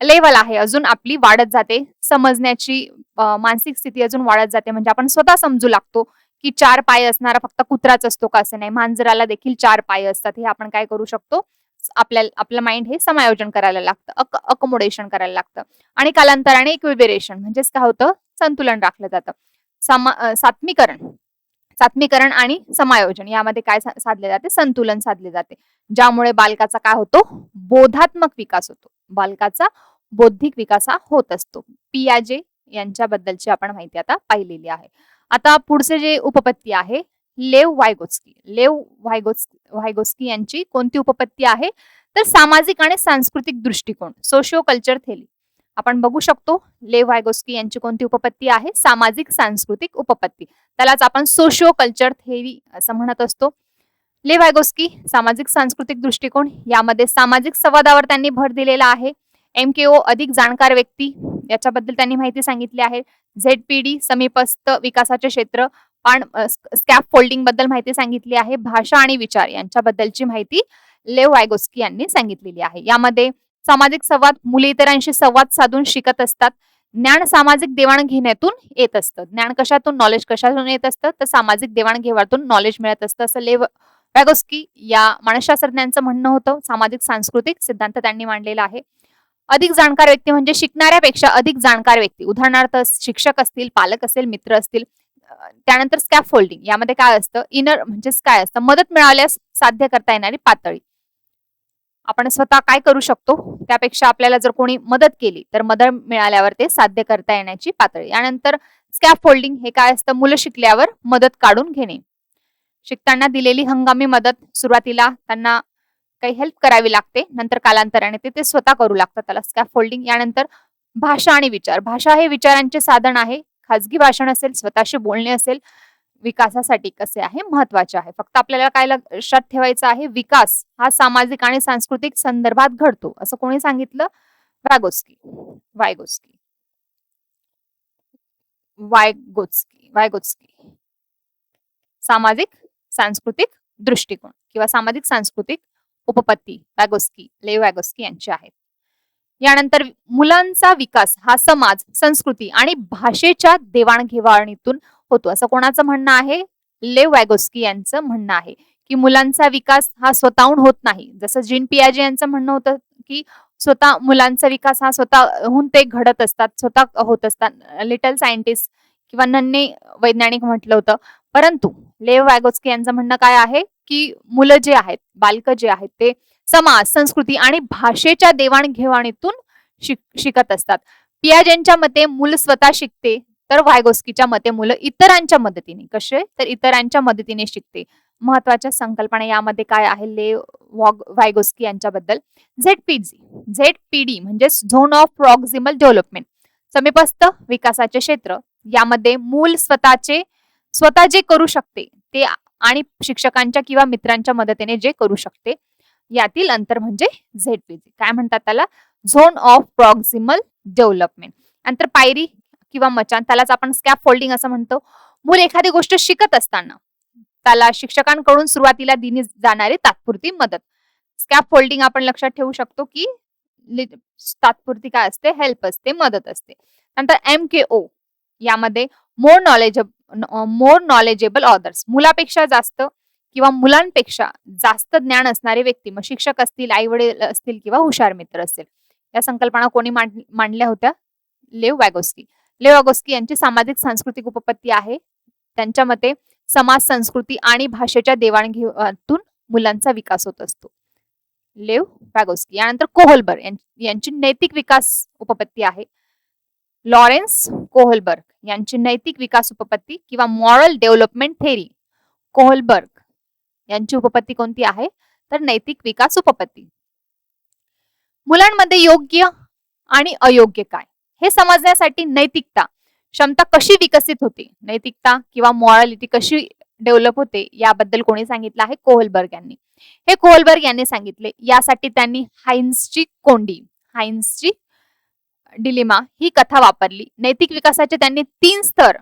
लेवल आहे अजून आपली वाढत जाते, समजण्याची मानसिक स्थिती अजून वाढत जाते. म्हणजे आपण स्वतः समजू लागतो की 4 पाय असणारा फक्त कुत्राच असतो का, असं नाही, मांजराला देखील 4 पाय असतात. हे आपण काय करू शकतो, आपलं माइंड हे समायोजन करायला लागतं, अकोमोडेशन करायला लागतं. आणि कालांतराने इक्विलिब्रेशन म्हणजेच काय होतं, संतुलन राखलं जातं. सात्मीकरण आणि समायोजन यामध्ये काय साधले जाते, संतुलन साधले जाते, ज्यामुळे बालकाचा काय होतो, बोधात्मक विकास होतो. बालकाचा बौद्धिक विकास हा होत असतो. पियाजे यांच्याबद्दलची आपण माहिती आता पाहिलेली आहे. आता पुढचे जे उपपत्ती आहे, लेव व्हायगोस्की यांची कोणती उपपत्ती आहे तर सामाजिक आणि सांस्कृतिक दृष्टिकोन, सोशिओ कल्चर थेरी. आपण बघू शकतो लेव व्हायगोस्की यांची कोणती उपपत्ती आहे, सामाजिक सांस्कृतिक उपपत्ती. त्यालाच आपण सोशिओ कल्चर थेरी असं म्हणत असतो. लेव व्हायगोस्की सामाजिक सांस्कृतिक दृष्टिकोन, यामध्ये सामाजिक संवादावर त्यांनी भर दिलेला आहे. MKO अधिक जाणकार व्यक्ती, याच्याबद्दल त्यांनी माहिती सांगितली आहे. ZPD समीपस्थ विकासाचे क्षेत्र, स्कॅप फोल्डिंग बद्दल माहिती सांगितली आहे. भाषा आणि विचार यांच्याबद्दलची माहिती लेव व्हायगोस्की यांनी सांगितलेली आहे. यामध्ये सामाजिक संवाद, मुले इतरांशी संवाद साधून शिकत असतात. ज्ञान सामाजिक देवाणघेण्यातून येत असतं. ज्ञान कशातून, नॉलेज कशातून येत असतं तर सामाजिक देवाणघेवाणातून नॉलेज मिळत असतं, असं लेव व्हायगोस्की या मानसशास्त्रज्ञांचं म्हणणं होतं. सामाजिक सांस्कृतिक सिद्धांत त्यांनी मांडलेला आहे. अधिक जाणकार व्यक्ती म्हणजे शिकणाऱ्यापेक्षा अधिक जाणकार व्यक्ती, उदाहरणार्थ शिक्षक असतील, पालक असेल, मित्र असतील. त्यानंतर स्कॅप फोल्डिंग, यामध्ये काय असतं, इनर म्हणजेच काय असतं, मदत मिळाल्यास साध्य करता येणारी पातळी. आपण स्वतः काय करू शकतो त्यापेक्षा आपल्याला जर कोणी मदत केली तर मदत मिळाल्यावर ते साध्य करता येण्याची पातळी. यानंतर स्कॅप फोल्डिंग हे काय असतं, मुलं शिकल्यावर मदत काढून घेणे. शिकताना दिलेली हंगामी मदत, सुरुवातीला त्यांना काही हेल्प करावी लागते, नंतर कालांतराने ते स्वतः करू लागतात, त्याला स्कॅप फोल्डिंग. यानंतर भाषा आणि विचार, भाषा हे विचारांचे साधन आहे. खाजगी भाषण असेल, स्वतःशी बोलणे असेल, विकासासाठी कसे आहे, महत्वाचे आहे. फक्त आपल्याला काय लक्षात ठेवायचं आहे, विकास हा सामाजिक आणि सांस्कृतिक संदर्भात घडतो, असं कोणी सांगितलं, वायगोत्स्की. सामाजिक सांस्कृतिक दृष्टिकोन किंवा सामाजिक सांस्कृतिक उपपत्ती लेव व्हायगोत्स्की यांची आहेत. यानंतर मुलांचा विकास हा समाज, संस्कृती आणि भाषेच्या देवाणघेवाणीतून होतो, असं कोणाचं म्हणणं आहे, लेव वॅगोस्की यांचं म्हणणं आहे की मुलांचा विकास हा स्वतःहून होत नाही. जसं जीन पियाजे यांचं म्हणणं होतं की स्वतः मुलांचा विकास हा स्वतःहून ते घडत असतात, स्वतः होत असतात. लिटल सायंटिस्ट किंवा नन्हे वैज्ञानिक म्हटलं होतं. परंतु लेव वॅगोस्की यांचं म्हणणं काय आहे की मुलं जे आहेत, बालकं जे आहेत ते समाज, संस्कृती आणि भाषेच्या देवाणघेवाणीतून शिकत असतात. पियाजेंच्या मते मूल स्वतः शिकते, तर वायगोस्कीच्या मते मुलं इतरांच्या मदतीने, कसे तर इतरांच्या मदतीने शिकते. महत्वाच्या संकल्पना यामध्ये काय आहे लेव वायगोस्की यांच्याबद्दल? झेडपीडी म्हणजे झोन ऑफ प्रॉक्सिमल डेव्हलपमेंट, समीपस्थ विकासाचे क्षेत्र. यामध्ये मूल स्वतः जे करू शकते ते आणि शिक्षकांच्या किंवा मित्रांच्या मदतीने जे करू शकते यातील अंतर म्हणजे झेडपीजी. काय म्हणतात त्याला? Zone of proximal development. नंतर पायरी किंवा मचान, त्यालाच आपण स्कॅप फोल्डिंग असं म्हणतो. मूल एखादी गोष्ट शिकत असताना त्याला शिक्षकांकडून सुरुवातीला दिली जाणारी तात्पुरती मदत. स्कॅप फोल्डिंग आपण लक्षात ठेवू शकतो की तात्पुरती काय असते? हेल्प असते, मदत असते. नंतर MKO यामध्ये मोर नॉलेजेबल ऑदर्स, मुलापेक्षा जास्त किंवा मुलांपेक्षा जास्त ज्ञान असणारे व्यक्ती, मग शिक्षक असतील, आई वडील असतील किंवा हुशार मित्र असतील. या संकल्पना कोणी मांडल्या होत्या? लेव वॅगोस्की. लेव वॅगोस्की यांची सामाजिक सांस्कृतिक उपपत्ती आहे. त्यांच्या मते समाज, संस्कृती आणि भाषेच्या देवाणघेवाणीतून मुलांचा विकास होत असतो. लेव वॅगोस्की. यानंतर कोहलबर्ग यांची नैतिक विकास उपपत्ती आहे. लॉरेन्स कोहलबर्ग यांची नैतिक विकास उपपत्ती किंवा मॉरल डेव्हलपमेंट थेरी. कोहलबर्ग यांची उपपत्ती कोणती आहे? तर नैतिक विकास उपपत्ती. मुलांमध्ये योग्य आणि अयोग्य काय हे समजण्यासाठी नैतिकता क्षमता कशी विकसित होते, नैतिकता किंवा मॉरलिटी कशी डेव्हलप होते याबद्दल कोणी सांगितलं आहे? कोहलबर्ग यांनी. हे कोहलबर्ग यांनी सांगितले. यासाठी त्यांनी हाइन्सची डिलेमा ही कथा वापरली. नैतिक विकासाचे त्यांनी 3 स्तर,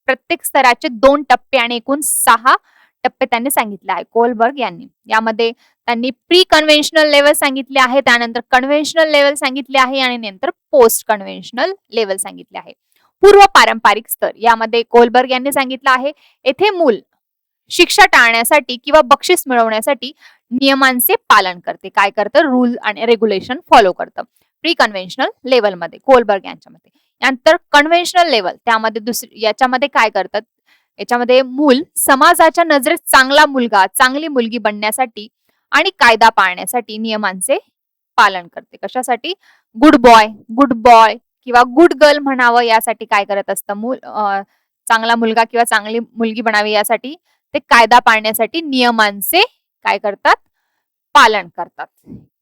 प्रत्येक स्तराचे 2 टप्पे आणि एकूण 6 टप्पे त्यांनी सांगितले आहे कोहलबर्ग यांनी. यामध्ये त्यांनी प्री कन्व्हेन्शनल लेवल सांगितले आहे, त्यानंतर कन्व्हेन्शनल लेवल सांगितले आहे आणि नंतर पोस्ट कन्व्हेन्शनल लेवल सांगितले आहे. पूर्व पारंपरिक स्तर यामध्ये कोहलबर्ग यांनी सांगितलं आहे येथे मूल शिक्षा टाळण्यासाठी किंवा बक्षीस मिळवण्यासाठी नियमांचे पालन करते. काय करतं? रूल आणि रेग्युलेशन फॉलो करतं. प्री कन्व्हेन्शनल लेवलमध्ये कोहलबर्ग यांच्यामध्ये. यानंतर कन्व्हेन्शनल लेवल त्यामध्ये याच्यामध्ये काय करतात? याच्यामध्ये मूल समाजाच्या नजरेत चांगला मुलगा, चांगली मुलगी बनण्यासाठी आणि कायदा पाळण्यासाठी नियमांचे पालन करते. कशासाठी? गुड बॉय किंवा गुड गर्ल म्हणावं यासाठी काय करत असतं? चांगला मुलगा किंवा चांगली मुलगी बनावी यासाठी ते कायदा पाळण्यासाठी नियमांचे काय करतात? पालन करतात.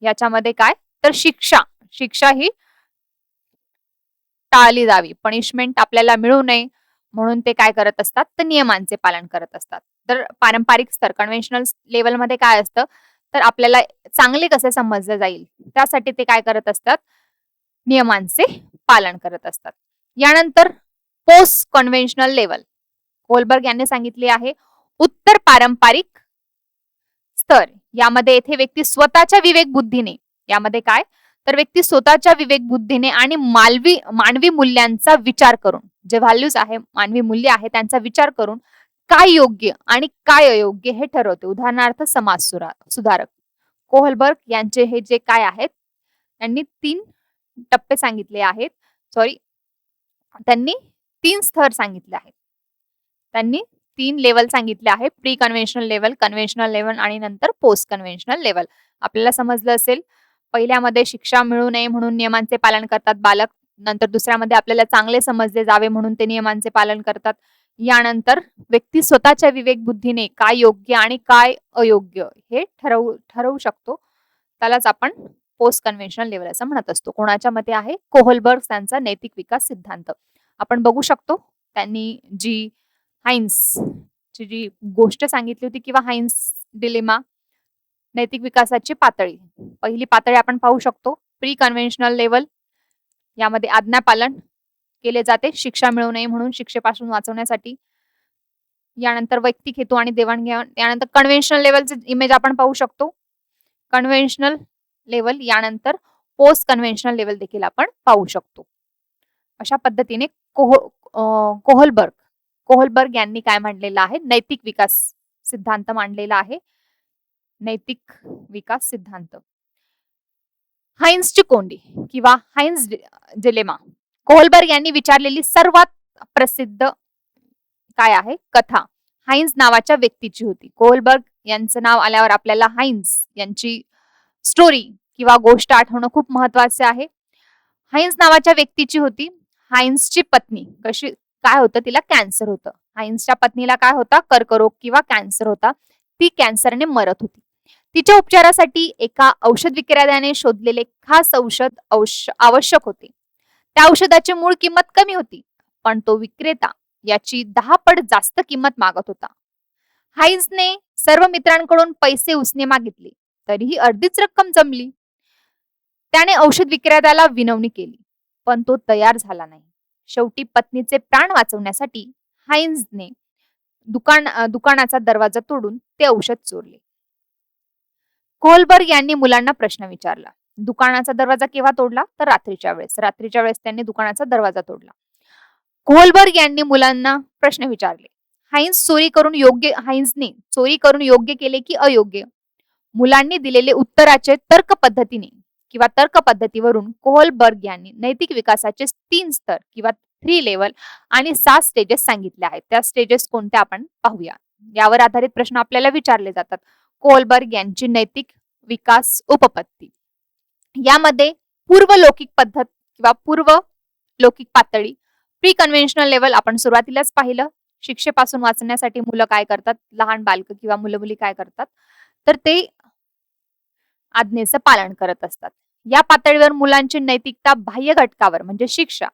याच्यामध्ये काय? तर शिक्षा ही टाळली जावी, पनिशमेंट आपल्याला मिळू नये म्हणून ते काय करत असतात? तर नियमांचे पालन करत असतात. तर पारंपरिक स्तर कन्व्हेन्शनल लेवलमध्ये काय असतं? तर आपल्याला चांगले कसे समजले जाईल त्यासाठी ते काय करत असतात? नियमांचे पालन करत असतात. यानंतर पोस्ट कन्व्हेन्शनल लेवल कोहलबर्ग यांनी सांगितले आहे उत्तर पारंपरिक स्तर. यामध्ये येथे व्यक्ती स्वतःच्या विवेक बुद्धीने, यामध्ये काय? तर व्यक्ती स्वतःच्या विवेक बुद्धीने आणि मानवी मूल्यांचा विचार करून, जे व्हॅल्यूज आहे, मानवी मूल्य आहे त्यांचा विचार करून काय योग्य आणि काय अयोग्य हे ठरवते. उदाहरणार्थ समाज सुधारक. कोहलबर्ग यांचे हे जे काय आहेत त्यांनी 3 टप्पे सांगितले आहेत. त्यांनी 3 स्तर सांगितले आहेत. त्यांनी 3 लेवल सांगितले आहे. Pre conventional level, conventional level आणि नंतर पोस्ट कन्व्हेन्शनल लेवल. आपल्याला समजलं असेल पहिल्यामध्ये शिक्षा मिळू नये म्हणून नियमांचे पालन करतात बालक. नंतर दुसऱ्यामध्ये आपल्याला चांगले समजले जावे म्हणून ते नियमांचे पालन करतात. यानंतर व्यक्ती स्वतःच्या विवेक बुद्धीने काय योग्य आणि काय अयोग्य हे ठरवू शकतो. त्यालाच आपण पोस्ट कन्व्हेन्शनल लेवल असं म्हणत असतो. कोणाच्या मते आहे? कोहलबर्ग यांचा नैतिक विकास सिद्धांत. आपण बघू शकतो त्यांनी जी हाइन्सची जी गोष्ट सांगितली होती किंवा हाइन्स डिलेमा, नैतिक विकासाची पातळी. पहिली पातळी आपण पाहू शकतो प्री कन्व्हेन्शनल लेवल. यामध्ये आज्ञापालन केले जाते शिक्षा मिळू नये म्हणून, शिक्षेपासून वाचवण्यासाठी. यानंतर वैयक्तिक हेतू आणि देवाणघेवाण. यानंतर कन्व्हेन्शनल लेवलचे इमेज आपण पाहू शकतो. कन्व्हेन्शनल लेवल यानंतर पोस्ट कन्व्हेन्शनल लेवल देखील आपण पाहू शकतो. अशा पद्धतीने कोहलबर्ग कोहलबर्ग यांनी काय मांडलेलं आहे? नैतिक विकास सिद्धांत मांडलेला आहे. नैतिक विकास सिद्धांत. हाइन्सची कोंडी किंवा हाइन्स डिलेमा. कोहलबर्ग यांनी विचारलेली सर्वात प्रसिद्ध काय आहे? कथा हाइन्स नावाच्या व्यक्तीची होती. कोहलबर्ग यांचं नाव आल्यावर आपल्याला हाइन्स यांची स्टोरी किंवा गोष्ट आठवणं खूप महत्वाचे आहे. हाइन्स नावाच्या व्यक्तीची होती. हाइन्सची पत्नी काय होतं? तिला कॅन्सर होतं. हाइन्सच्या पत्नीला काय होता? कर्करोग किंवा कॅन्सर होता. ती कॅन्सरने मरत होती. तिच्या उपचारासाठी एका औषध विक्रेत्याने शोधलेले खास औषध आवश्यक होते. त्या औषधाची मूळ किंमत कमी होती, पण तो विक्रेता याची 10 पट जास्त किंमत मागत होता. हाइन्सने सर्व मित्रांकडून पैसे उसने मागितले, तरीही अर्धीच रक्कम जमली. त्याने औषध विक्रेत्याला विनवणी केली, पण तो तयार झाला नाही. शेवटी पत्नीचे प्राण वाचवण्यासाठी हाइन्सने दुकानाचा दरवाजा तोडून ते औषध चोरले. कोहलबर्ग यांनी मुलांना प्रश्न विचारला. दुकानाचा दरवाजा केव्हा तोडला? तर रात्रीच्या वेळेस त्यांनी दुकानाचा दरवाजा तोडला. कोहलबर्ग यांनी मुलांना प्रश्न विचारले. हाइन्सने चोरी करून योग्य केले की अयोग्य? मुलांनी दिलेले उत्तराचे तर्क पद्धतीवरून कोहलबर्ग यांनी नैतिक विकासाचे 3 स्तर किंवा 3 लेवल आणि 7 स्टेजेस सांगितले आहेत. त्या स्टेजेस कोणत्या आपण पाहूया. यावर आधारित प्रश्न आपल्याला विचारले जातात. कोहलबर्ग यांची नैतिक विकास उपपत्ती. यामध्ये पूर्वलौकिक पद्धत किंवा पूर्वलौकिक पातळी, प्री कन्व्हेन्शनल लेवल आपण सुरुवातीलाच पाहिलं. शिक्षेपासून वाचण्यासाठी मुलं काय करतात? लहान बालक किंवा मुलं-मुली काय करतात? तर ते आज्ञेचं पालन करत असतात. या पातळीवर मुलांची नैतिकता बाह्य घटकावर म्हणजे शिक्षा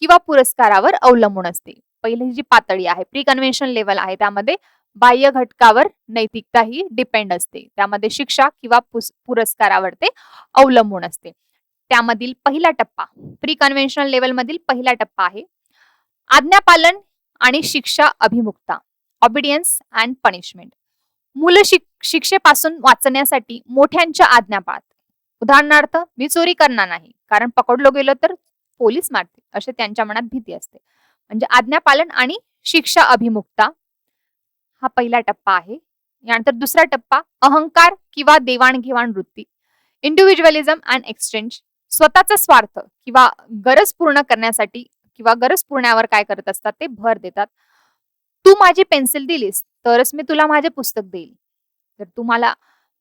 किंवा पुरस्कारावर अवलंबून असते. पहिली जी पातळी आहे प्री कन्व्हेन्शनल लेवल आहे, त्यामध्ये बाह्य घटकावर नैतिकता ही डिपेंड असते. त्यामध्ये शिक्षा किंवा पुरस्कारावर ते अवलंबून असते. त्यामधील पहिला टप्पा प्री कन्व्हेन्शनल लेवल मधील पहिला टप्पा आहे आज्ञापालन आणि शिक्षा अभिमुखता, ऑबिडियन्स अँड पनिशमेंट. मुलं शिक्षेपासून वाचण्यासाठी मोठ्यांच्या आज्ञा पाळतात. उदाहरणार्थ, मी चोरी करणार नाही कारण पकडलो गेलो तर पोलीस मारतील, असे त्यांच्या मनात भीती असते. म्हणजे आज्ञापालन आणि शिक्षा अभिमुखता हा पहिला टप्पा आहे. यानंतर दुसरा टप्पा अहंकार किंवा देवाणघेवाण वृत्ती, इंडिव्हिज्युअलिझम अँड एक्सचेंज. स्वतःचा स्वार्थ किंवा गरज पूर्ण करण्यासाठी किंवा गरज पूर्णावर काय करत असतात? ते भर देतात. तू माझी पेन्सिल दिलीस तरच मी तुला माझे पुस्तक देईल. जर तू मला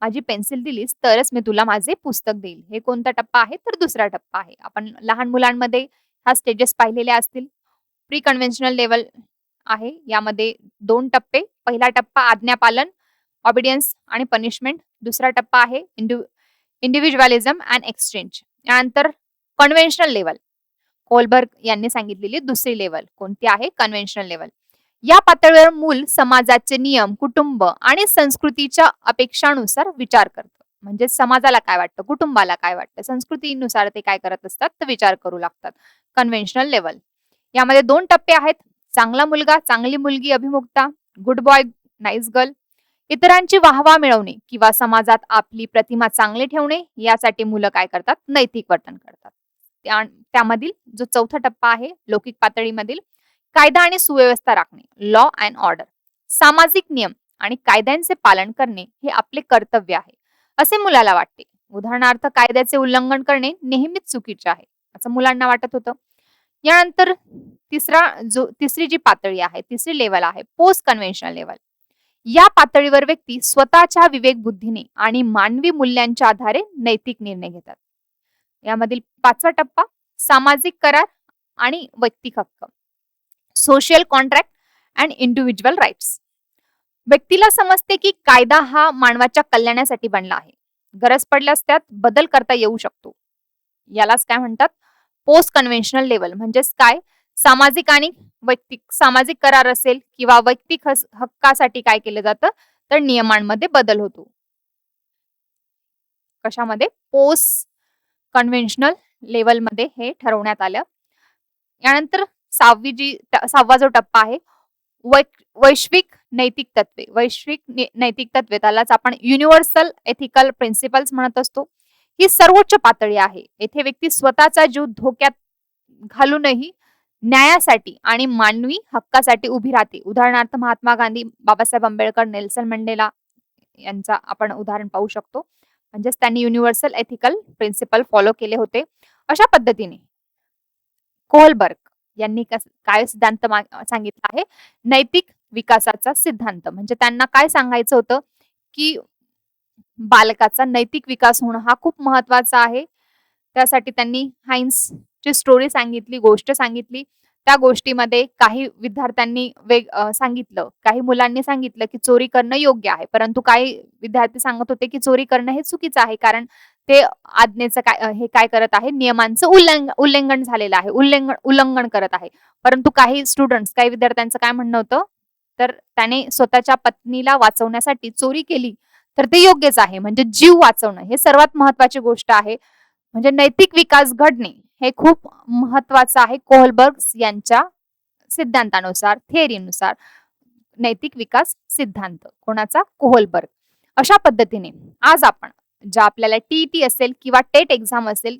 माझी पेन्सिल दिलीस तरच मी तुला माझे पुस्तक देईल. हे कोणता टप्पा आहे? तर दुसरा टप्पा आहे. आपण लहान मुलांमध्ये हा स्टेजेस पाहिलेल्या असतील. प्री कन्व्हेन्शनल लेवल आहे. यामध्ये 2 टप्पे. पहिला टप्पा आज्ञापालन, ऑबिडियन्स आणि पनिशमेंट. दुसरा टप्पा आहे इंडिव्हिज्युअलिझम अँड एक्सचेंज. यानंतर कन्व्हेन्शनल लेवल, कोहलबर्ग यांनी सांगितलेली दुसरी लेवल कोणती आहे? Conventional level. या पातळीवर मूल समाजाचे नियम, कुटुंब आणि संस्कृतीच्या अपेक्षानुसार विचार करतं. म्हणजे समाजाला काय वाटतं, कुटुंबाला काय वाटतं, संस्कृतीनुसार ते काय करत असतात तर विचार करू लागतात. Conventional level. यामध्ये 2 टप्पे आहेत. चांगला मुलगा, चांगली मुलगी अभिमुखता, गुड बॉय, नाईस गर्ल. इतरांची वाहवा मिळवणे किंवा समाजात आपली प्रतिमा चांगली ठेवणे यासाठी मुलं काय करतात? नैतिक वर्तन करतात. त्यामधील जो चौथा टप्पा आहे लौकिक पातळीमधील कायदा आणि सुव्यवस्था राखणे, लॉ अँड ऑर्डर. सामाजिक नियम आणि कायद्यांचे पालन करणे हे आपले कर्तव्य आहे असे मुलाला वाटते. उदाहरणार्थ, कायद्याचे उल्लंघन करणे नेहमीच चुकीचे आहे असं मुलांना वाटत होतं. यानंतर तिसरी जी पातळी आहे, तिसरी लेवल आहे पोस्ट कन्व्हेन्शनल लेवल. या पातळीवर व्यक्ती स्वतःच्या विवेक बुद्धीने आणि मानवी मूल्यांच्या आधारे नैतिक निर्णय घेतात. यामधील 5वा टप्पा सामाजिक करार आणि वैयक्तिक हक्क, social contract and individual rights. व्यक्तीला समजते की कायदा हा मानवाच्या कल्याणासाठी बनला आहे. गरज पडल्यास त्यात बदल करता येऊ शकतो. यालाच काय म्हणतात? Post conventional level. म्हणजेच काय? सामाजिक आणि वैयक्तिक, सामाजिक करार असेल किंवा वैयक्तिक हक्कासाठी काय केलं जातं तर नियमांमध्ये बदल होतो. कशामध्ये? पोस्ट कन्व्हेन्शनल लेवल मध्ये हे ठरवण्यात आलं. यानंतर 6वा जो टप्पा आहे वैश्विक नैतिक तत्वे. वैश्विक नैतिक तत्वे त्यालाच आपण युनिव्हर्सल एथिकल प्रिन्सिपल्स म्हणत असतो. ही सर्वोच्च पातळी आहे. येथे व्यक्ती स्वतःचा जीव धोक्यात घालूनही न्यायासाठी आणि मानवी हक्कासाठी उभी राहते. उदाहरणार्थ महात्मा गांधी, बाबासाहेब आंबेडकर, नेल्सन मंडेला यांचा आपण उदाहरण पाहू शकतो. म्हणजेच त्यांनी युनिव्हर्सल एथिकल प्रिन्सिपल फॉलो केले होते. अशा पद्धतीने कोहलबर्ग यांनी काय सिद्धांत सांगितला आहे? नैतिक विकासाचा सिद्धांत. म्हणजे त्यांना काय सांगायचं होतं की बालकाचा नैतिक विकास होणं हा खूप महत्वाचा आहे. त्यासाठी त्यांनी हाइन्सची स्टोरी सांगितली, गोष्ट सांगितली. त्या गोष्टीमध्ये काही विद्यार्थ्यांनी सांगितलं, काही मुलांनी सांगितलं की चोरी करणं योग्य आहे. परंतु काही विद्यार्थी सांगत होते की चोरी करणं हे चुकीचं आहे, कारण ते आज्ञेचं हे काय करत आहे, नियमांचं उल्लंघन झालेलं आहे, उल्लंघन करत आहे. परंतु काही स्टुडंट्स, काही विद्यार्थ्यांचं काय म्हणणं होतं, तर त्याने स्वतःच्या पत्नीला वाचवण्यासाठी चोरी केली तर ते योग्यच आहे. म्हणजे जीव वाचवणं हे सर्वात महत्वाची गोष्ट आहे. म्हणजे नैतिक विकास घडणे हे खूप महत्वाचं आहे. कोहलबर्ग यांच्या सिद्धांतानुसार, थिअरीनुसार नैतिक विकास सिद्धांत कोणाचा? कोहलबर्ग. अशा पद्धतीने आज आपण ज्या आपल्याला टीईटी असेल किंवा टेट एक्झाम असेल,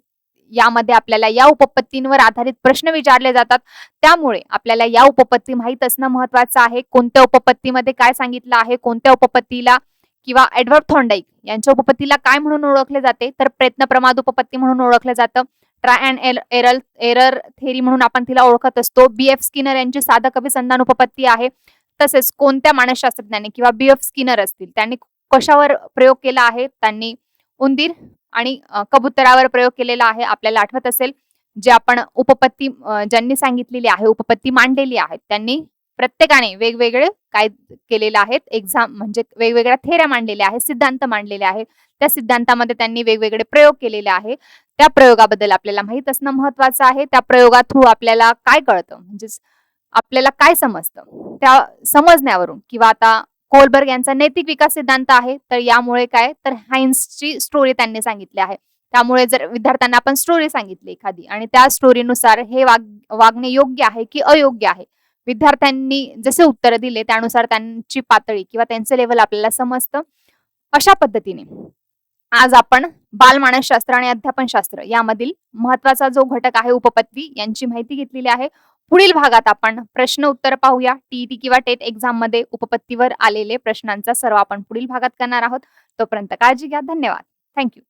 यामध्ये आपल्याला या उपपत्तींवर आधारित प्रश्न विचारले जातात. त्यामुळे आपल्याला या उपपत्ती माहीत असणं महत्वाचं आहे. कोणत्या उपपत्तीमध्ये काय सांगितलं आहे, कोणत्या उपपत्तीला किंवा एडवर्ड थॉर्नडाईक यांच्या उपपत्तीला काय म्हणून ओळखले जाते, तर प्रयत्न प्रमाद उपपत्ती म्हणून ओळखलं जातं. ट्राय अँड एरर थेरी म्हणून आपण तिला ओळखत असतो. BF स्किनर यांची साधक अभिसंधान उपपत्ती आहे. तसेच कोणत्या मानसशास्त्रज्ञाने किंवा BF स्किनर असतील त्यांनी कशावर प्रयोग केला आहे, त्यांनी उंदीर आणि कबुतरावर प्रयोग केलेला आहे. आपल्याला आठवत असेल, जे आपण उपपत्ती ज्यांनी सांगितलेली आहे, उपपत्ती मांडलेली आहे, त्यांनी प्रत्येकाने वेगवेगळे काय केलेले आहेत, एक्झाम म्हणजे वेगवेगळ्या थेऱ्या मांडलेल्या आहेत, सिद्धांत मांडलेले आहेत. त्या सिद्धांतामध्ये त्यांनी वेगवेगळे प्रयोग केलेले आहे. त्या प्रयोगाबद्दल आपल्याला माहित असणं महत्वाचं आहे. त्या प्रयोगा थ्रू आपल्याला काय कळतं, म्हणजे आपल्याला काय समजतं, त्या समजण्यावरून किंवा आता कोहलबर्ग यांचा नैतिक विकास सिद्धांत आहे, तर यामुळे काय, तर हाइन्सची स्टोरी त्यांनी सांगितली आहे. त्यामुळे जर विद्यार्थ्यांना आपण स्टोरी सांगितली एखादी आणि त्या स्टोरीनुसार हे वागणे योग्य आहे की अयोग्य आहे, विद्यार्थ्यांनी जसे उत्तर दिले त्यानुसार त्यांची पातळी किंवा त्यांचे लेवल आपल्याला समजतं. अशा पद्धतीने आज आपण बालमानसशास्त्र आणि अध्यापनशास्त्र यामधील महत्वाचा जो घटक आहे उपपत्ती यांची माहिती घेतलेली आहे. पुढील भागात आपण प्रश्न उत्तर पाहूया. टीईटी किंवा टेट एक्झाम मध्ये उपपत्तीवर आलेले प्रश्नांचा सर्व आपण पुढील भागात करणार आहोत. तोपर्यंत काळजी घ्या. धन्यवाद. थँक्यू.